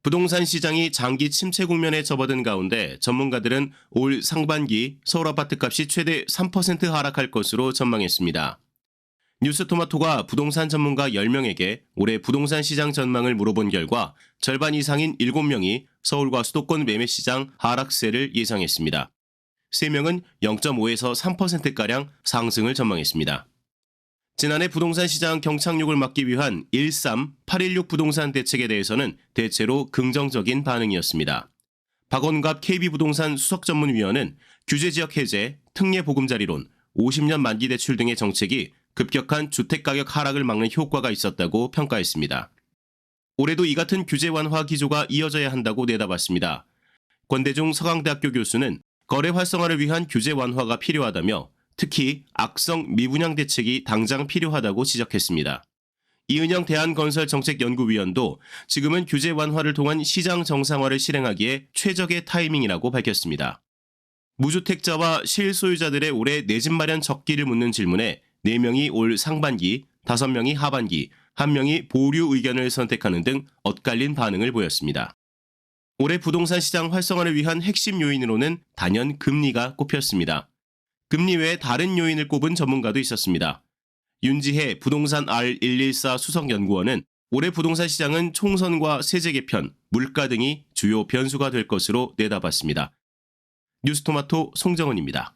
부동산 시장이 장기 침체 국면에 접어든 가운데 전문가들은 올 상반기 서울 아파트값이 최대 3% 하락할 것으로 전망했습니다. 뉴스토마토가 부동산 전문가 10명에게 올해 부동산 시장 전망을 물어본 결과 절반 이상인 7명이 서울과 수도권 매매시장 하락세를 예상했습니다. 3명은 0.5에서 3%가량 상승을 전망했습니다. 지난해 부동산 시장 경착륙을 막기 위한 13-816 부동산 대책에 대해서는 대체로 긍정적인 반응이었습니다. 박원갑 KB부동산 수석전문위원은 규제지역 해제, 특례 보금자리론, 50년 만기 대출 등의 정책이 급격한 주택가격 하락을 막는 효과가 있었다고 평가했습니다. 올해도 이 같은 규제 완화 기조가 이어져야 한다고 내다봤습니다. 권대중 서강대학교 교수는 거래 활성화를 위한 규제 완화가 필요하다며 특히 악성 미분양 대책이 당장 필요하다고 지적했습니다. 이은영 대한건설정책연구위원도 지금은 규제 완화를 통한 시장 정상화를 실행하기에 최적의 타이밍이라고 밝혔습니다. 무주택자와 실소유자들의 올해 내 집 마련 적기를 묻는 질문에 4명이 올 상반기, 5명이 하반기, 1명이 보류 의견을 선택하는 등 엇갈린 반응을 보였습니다. 올해 부동산 시장 활성화를 위한 핵심 요인으로는 단연 금리가 꼽혔습니다. 금리 외에 다른 요인을 꼽은 전문가도 있었습니다. 윤지혜 부동산 R114 수석연구원은 올해 부동산 시장은 총선과 세제 개편, 물가 등이 주요 변수가 될 것으로 내다봤습니다. 뉴스토마토 송정은입니다.